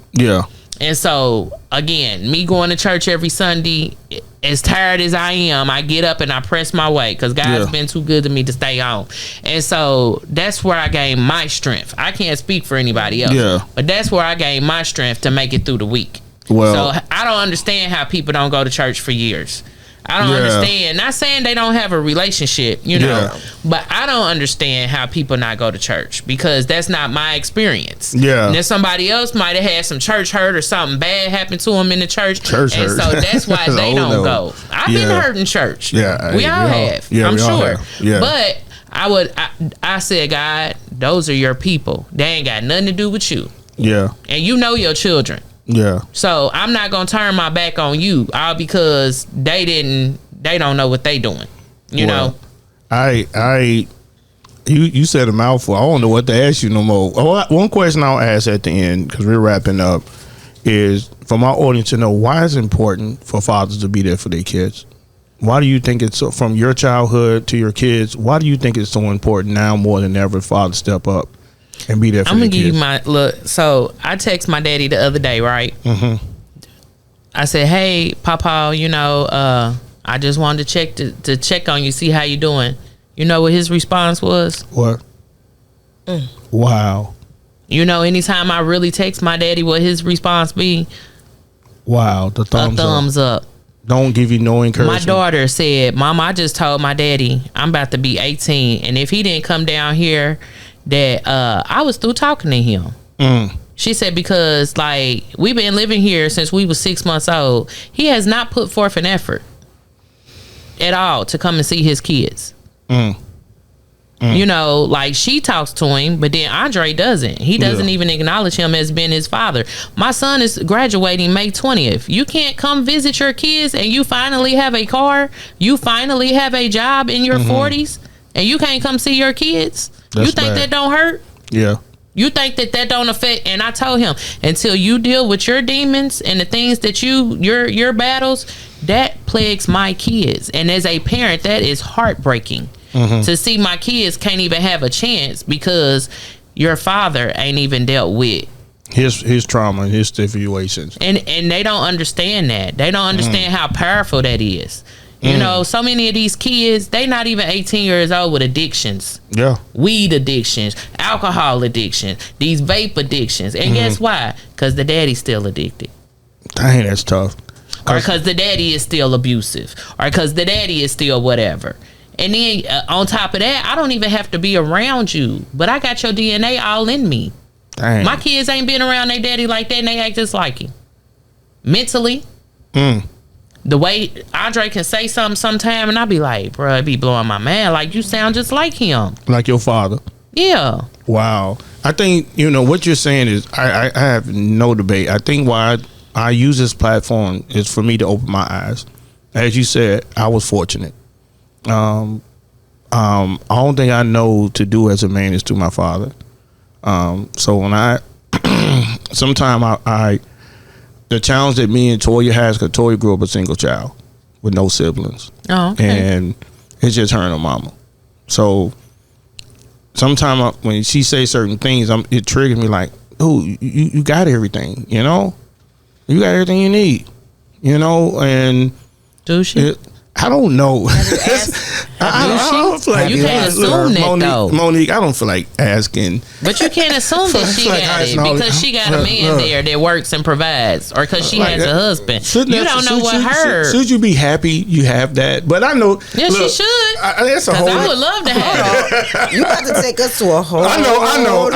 And so, again, me going to church every Sunday, as tired as I am, I get up and I press my way because God's been too good to me to stay on. And so that's where I gain my strength. I can't speak for anybody else, but that's where I gain my strength to make it through the week. Well, so I don't understand how people don't go to church for years. I don't understand. Not saying they don't have a relationship, you know, but I don't understand how people not go to church because that's not my experience. Yeah. And then somebody else might have had some church hurt or something bad happened to them in the church. And hurt. So that's why they don't go. I've been hurt in church. Yeah. We all have. Yeah, I'm sure. Yeah. But I said, God, those are your people. They ain't got nothing to do with you. Yeah. And you know your children. Yeah. So I'm not gonna turn my back on you all because they don't know what they doing. You know. You said a mouthful. I don't know what to ask you no more. One question I'll ask at the end because we're wrapping up is for my audience to know why it's important for fathers to be there for their kids. Why do you think it's so, from your childhood to your kids? Why do you think it's so important now more than ever? Fathers step up and be there for I'm gonna give kids. you my look. So I text my daddy the other day, right? Mm-hmm. I said, "Hey, Papa, you know, I just wanted to check on you, see how you doing." You know what his response was? What? Wow. You know, anytime I really text my daddy, what his response be? Wow, the thumbs up. Don't give you no encouragement. My daughter said, "Mama, I just told my daddy I'm about to be 18, and if he didn't come down here." That I was through talking to him. She said because like we've been living here since we was 6 months old. He has not put forth an effort at all to come and see his kids. You know, like she talks to him, but then Andre doesn't. He doesn't even acknowledge him as being his father. My son is graduating May 20th. You can't come visit your kids and you finally have a car. You finally have a job in your 40s and you can't come see your kids. That's you think bad. That don't hurt? Yeah. You think that don't affect? And I told him until you deal with your demons and the things that your battles, that plagues my kids. And as a parent, that is heartbreaking to see my kids can't even have a chance because your father ain't even dealt with his trauma and his situations. And they don't understand that. They don't understand how powerful that is. You know, so many of these kids, they not even 18 years old with addictions. Yeah. Weed addictions, alcohol addiction, these vape addictions. And guess why? Because the daddy's still addicted. Dang, that's tough. Or because the daddy is still abusive. Or because the daddy is still whatever. And then on top of that, I don't even have to be around you. But I got your DNA all in me. Dang. My kids ain't been around their daddy like that and they act just like him. Mentally. The way Andre can say something sometime and I'll be like, bro, it be blowing my mind. Like, you sound just like him. Like your father. Yeah. Wow. I think, you know, what you're saying is, I have no debate. I think why I use this platform is for me to open my eyes. As you said, I was fortunate. All thing I know to do as a man is to my father. So when sometimes the challenge that me and Toya has, because Toya grew up a single child with no siblings. Oh, okay. And it's just her and her mama. So sometimes when she says certain things, it triggers me like, oh, you got everything, you know? You got everything you need, you know? And do she? I don't know. I don't feel like you can't assume that though. Monique, I don't feel like asking. But you can't assume that she got it because she got a man there that works and provides, or because she has a husband. You don't know what her. Should you be happy you have that? But I know. Yeah, she should. Because I would love to have it. You got to take us to a whole. I know.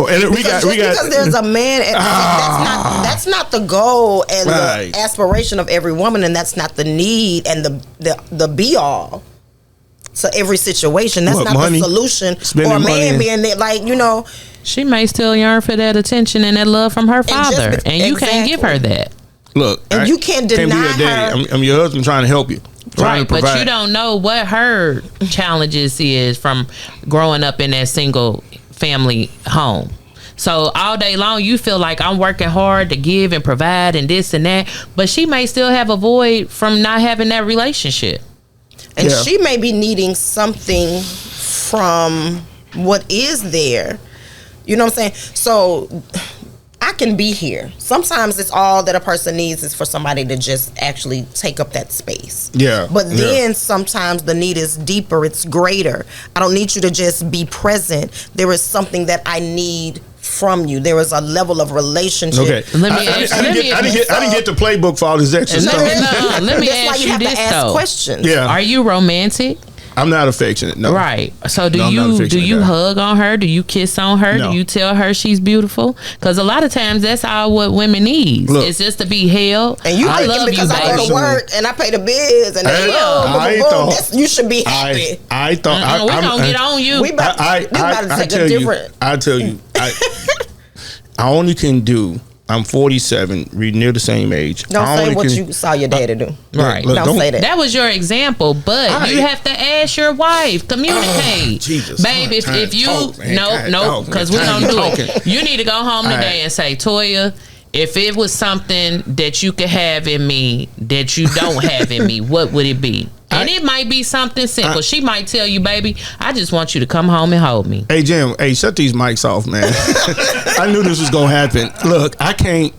And we got because there's a man. And that's not the goal and the aspiration of every woman, and that's not the need and the be all. So every situation, that's not money, the solution. Or a man being there, like, you know, she may still yearn for that attention and that love from her father, and you can't give her that. Look, and you can't deny be a daddy. her. I'm your husband trying to help you, right? But you don't know what her challenges is from growing up in that single family home. So all day long, you feel like I'm working hard to give and provide and this and that, but she may still have a void from not having that relationship. And she may be needing something from what is there. You know what I'm saying? So I can be here. Sometimes it's all that a person needs is for somebody to just actually take up that space. Yeah. But then sometimes the need is deeper. It's greater. I don't need you to just be present. There is something that I need from you. There is a level of relationship. Okay. I didn't get the playbook for all this extra stuff. Let me ask you this though. Questions. Yeah. Are you romantic? I'm not affectionate. No. Right. So do you hug on her? Do you kiss on her? No. Do you tell her she's beautiful? Because a lot of times that's all what women need. Look, it's just to be held. And you I love because you, I go to work and I pay the bills and you should be happy. I thought we're gonna get on you. We about to take a different. I tell you, I only can do. I'm 47, we're near the same age. Don't say what you saw your daddy do. Right. Don't say that. That was your example, but you have to ask your wife. Communicate. Jesus. Baby, if you... No, because we don't do it. You need to go home today and say, Toya, if it was something that you could have in me that you don't have in me, what would it be? And it might be something simple. She might tell you, baby, I just want you to come home and hold me. Hey, Jim, shut these mics off, man. I knew this was going to happen. Look, I can't.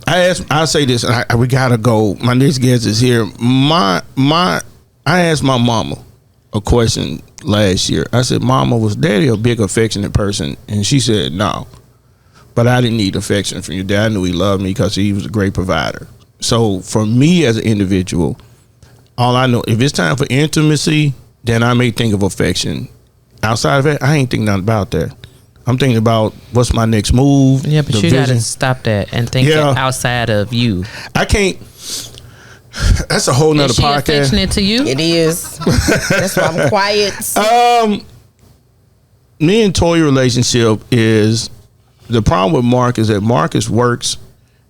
I'll say this. We got to go. My next guest is here. I asked my mama a question last year. I said, Mama, was Daddy a big affectionate person? And she said, no. But I didn't need affection from your dad. I knew he loved me because he was a great provider. So for me as an individual, all I know, if it's time for intimacy, then I may think of affection. Outside of that, I ain't thinking nothing about that. I'm thinking about what's my next move. Yeah, but you got to stop that and think outside of you. I can't. That's a whole nother podcast. Is she affectionate to you? It is. That's why I'm quiet. Me and Toya relationship is, the problem with Mark is that Marcus works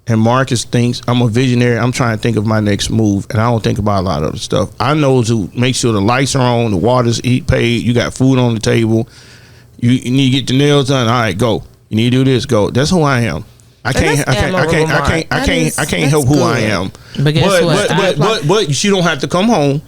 and Marcus thinks I'm a visionary. I'm trying to think of my next move, and I don't think about a lot of other stuff. I know to make sure the lights are on, the water's paid, you got food on the table, you need to get the nails done. All right, go. You need to do this. Go. That's who I am. I can't help who I am. But guess what? But she don't have to come home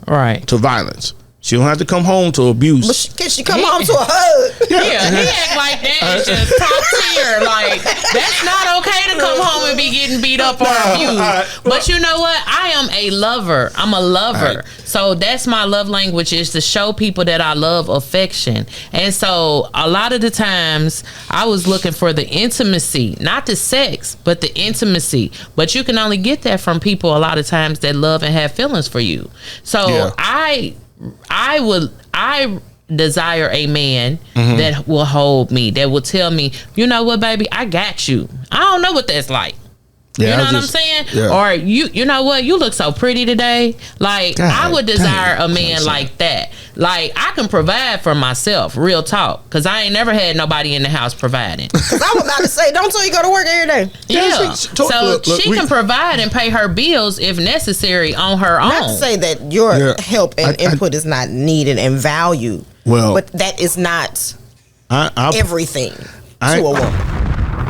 to violence. She don't have to come home to abuse. But can she come home to a hug? Yeah, he act like that. It's just top tier. Like, that's not okay to come home and be getting beat up or abused. But you know what? I am a lover. I'm a lover. So that's my love language, is to show people that I love affection. And so a lot of the times I was looking for the intimacy, not the sex, but the intimacy. But you can only get that from people a lot of times that love and have feelings for you. So I desire a man that will hold me, that will tell me, you know what, baby, I got you. I don't know what that's like. Yeah, you know what I'm saying? Yeah. Or you know what? You look so pretty today. Like, I would desire a man like that. Like, I can provide for myself, real talk, because I ain't never had nobody in the house providing. Because I was about to say, don't tell you go to work every day. Yeah. So she can provide and pay her bills if necessary on her own. Not to say that your help and input is not needed and valued. Well, but that is not everything to a woman.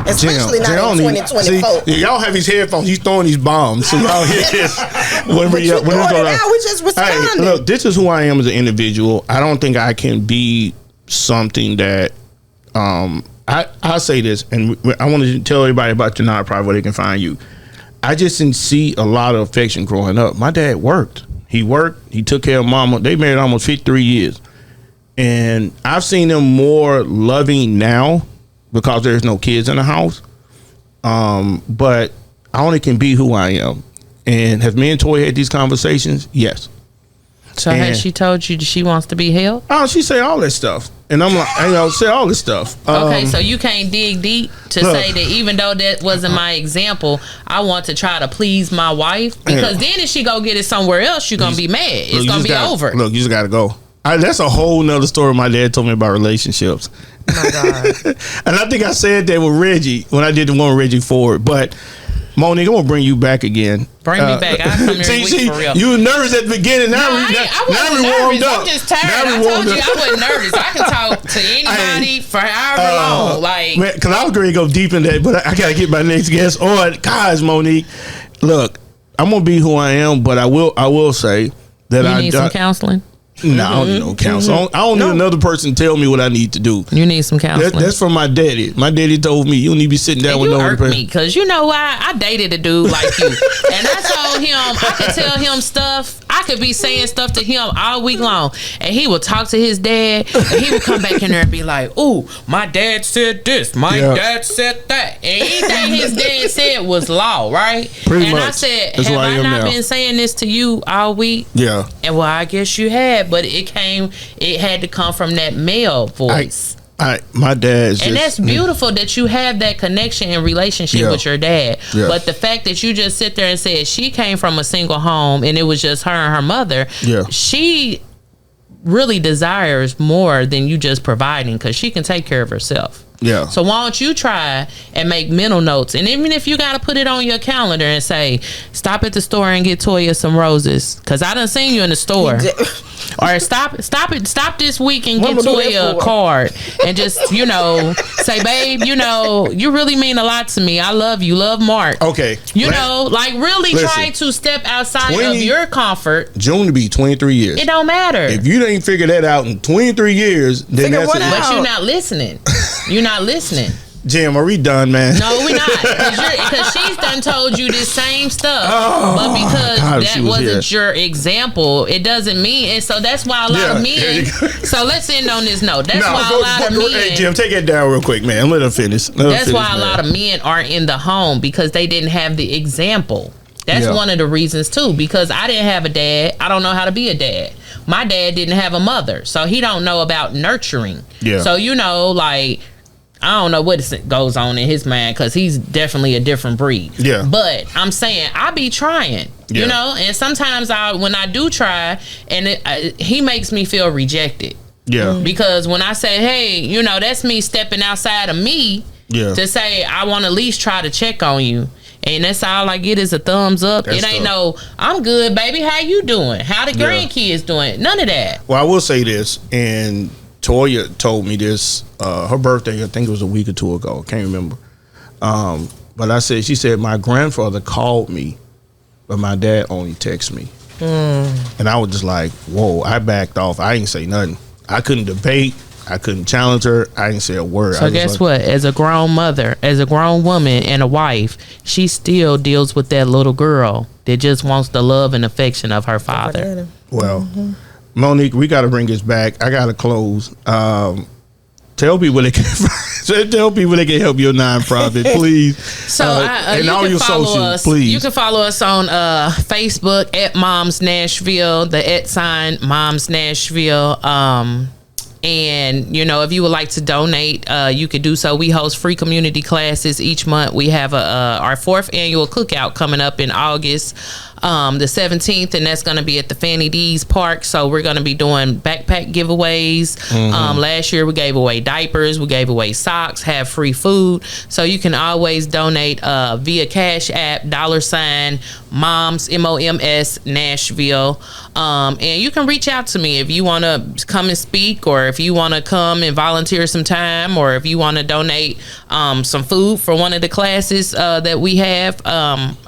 Especially not in 2024. Y'all have these headphones. He's throwing these bombs, so y'all hear this. We just responded. Hey, look, this is who I am as an individual. I don't think I can be something that. I'll say this, and I want to tell everybody about your nonprofit where they can find you. I just didn't see a lot of affection growing up. My dad worked. He worked. He took care of mama. They married almost 53 years, and I've seen them more loving now, because there's no kids in the house. But I only can be who I am. And have me and Toy had these conversations? Yes. So has she told you she wants to be held? Oh, she say all that stuff. And I'm like, say all this stuff. Okay, so you can't dig deep to say that even though that wasn't my example, I want to try to please my wife? Because then if she go get it somewhere else, you're going to be mad. It's going to be over. Look, you just got to go. That's a whole nother story my dad told me about relationships. Oh my God. And I think I said that with Reggie when I did the one with Reggie Ford. But Monique, I'm gonna bring you back again. Bring me back. I come here for real. You were nervous at the beginning. Now I wasn't nervous. I'm just tired. I told you I wasn't nervous. I can talk to anybody for however long. Like, because I was going to go deep in that, but I got to get my next guest on. Guys, Monique, look, I'm gonna be who I am, but I will say that you need some counseling. No, I don't need no counsel. I don't need another person to tell me what I need to do. You need some counseling. That's from my daddy. My daddy told me you don't need to be sitting down with no one. You me because you know why? I dated a dude like you, and I told him I could tell him stuff. I could be saying stuff to him all week long, and he would talk to his dad, and he would come back in there and be like, "Ooh, my dad said this, my dad said that," and anything his dad said was law, right? Pretty much. I said, that's "Have why I not now. been saying this to you all week?" Yeah. And well, I guess you had, but it had to come from that male voice. My dad's and just, that's beautiful that you have that connection and relationship with your dad. Yeah. But the fact that you just sit there and said she came from a single home and it was just her and her mother, she really desires more than you just providing because she can take care of herself. Yeah. So why don't you try and make mental notes? And even if you got to put it on your calendar and say, stop at the store and get Toya some roses. Because I done seen you in the store. Or stop this week and get Toya a card. And just, say, babe, you really mean a lot to me. I love you. Love Mark. Okay. Really try to step outside of your comfort. June to be 23 years. It don't matter. If you ain't figured that out in 23 years, then that's it. But you're not listening. You're not listening. Jim, are we done, man? No, we're not. Because she's done told you the same stuff. But because that wasn't your example, it doesn't mean. And so that's why a lot of men. So let's end on this note. That's why a lot of men. Hey, Jim, take it down real quick, man. Let her finish. That's why a lot of men aren't in the home because they didn't have the example. That's one of the reasons, too, because I didn't have a dad. I don't know how to be a dad. My dad didn't have a mother, so he don't know about nurturing. Yeah. So, I don't know what goes on in his mind because he's definitely a different breed. Yeah. But I'm saying I be trying, and sometimes when I do try, and he makes me feel rejected. Yeah. Because when I say, hey, that's me stepping outside of me to say I want to at least try to check on you. And that's all I get is a thumbs up. That's it ain't I'm good, baby. How you doing? How the grandkids doing? None of that. Well, I will say this, and Toya told me this. Her birthday, I think it was a week or two ago. I can't remember. But she said, my grandfather called me, but my dad only texted me. And I was just like, whoa, I backed off. I ain't say nothing. I couldn't debate. I couldn't challenge her. I didn't say a word. So guess what? As a grown mother, as a grown woman and a wife, she still deals with that little girl that just wants the love and affection of her father. Well, Monique, we got to bring this back. I got to close. Tell people they can help your nonprofit, please. So and all your socials, please. You can follow us on Facebook at Moms Nashville, the @ Moms Nashville. And if you would like to donate, you could do so. We host free community classes each month. We have our 4th annual cookout coming up in August the 17th, and that's going to be at the Fanny D's Park. So we're going to be doing backpack giveaways. Last year we gave away diapers, we gave away socks, have free food. So you can always donate via Cash App, $ Moms MOMS Nashville, and you can reach out to me if you want to come and speak, or if you want to come and volunteer some time, or if you want to donate some food for one of the classes that we have.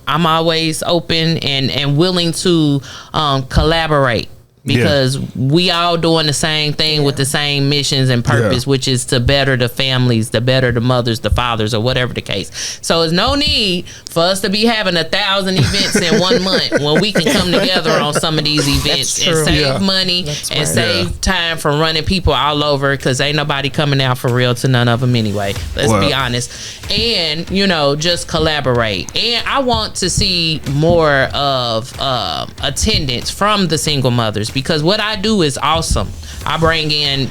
I'm always open and willing to collaborate. Because we all doing the same thing with the same missions and purpose, which is to better the families, to better the mothers, the fathers, or whatever the case. So there's no need for us to be having 1,000 events in 1 month when we can come together on some of these events and save money and save time from running people all over, because ain't nobody coming out for real to none of them anyway. Let's be honest. And, just collaborate. And I want to see more of attendance from the single mothers, because what I do is awesome. I bring in,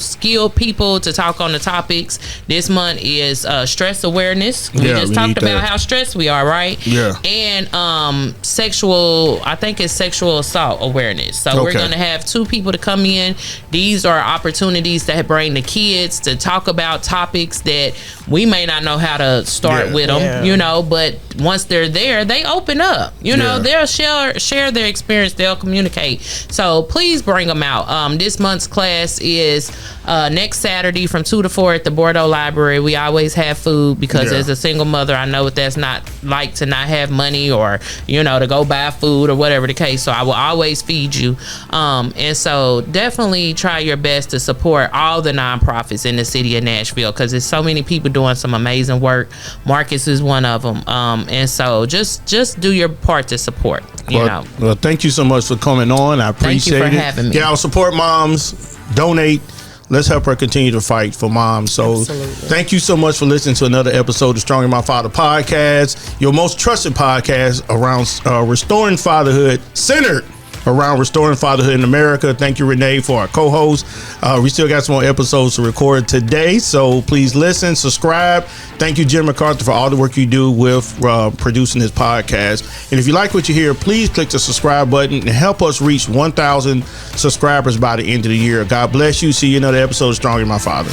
skilled people to talk on the topics. This month is stress awareness. We just talked about how stressed we are, right? Yeah. And sexual assault awareness. So we're going to have 2 people to come in. These are opportunities to bring the kids to talk about topics that we may not know how to start with them, but once they're there, they open up. They'll share their experience. They'll communicate. So please bring them out. This month's class is next Saturday from 2 to 4 at the Bordeaux Library. We always have food because as a single mother, I know what that's not like to not have money or, to go buy food or whatever the case. So I will always feed you. And so definitely try your best to support all the nonprofits in the city of Nashville because there's so many people doing some amazing work. Marcus is one of them. And so just do your part to support, Well, thank you so much for coming on. I appreciate it. Thank you for having me. Yeah, I'll support moms. Donate. Let's help her continue to fight for moms. So thank you so much for listening to another episode of Strong in My Father podcast, your most trusted podcast around restoring fatherhood, centered around restoring fatherhood in America. Thank you, Renee, for our co-host. We still got some more episodes to record today, so please listen, subscribe. Thank you, Jim MacArthur, for all the work you do with producing this podcast. And if you like what you hear, please click the subscribe button and help us reach 1,000 subscribers by the end of the year. God bless you. See you in another episode of Strong in My Father.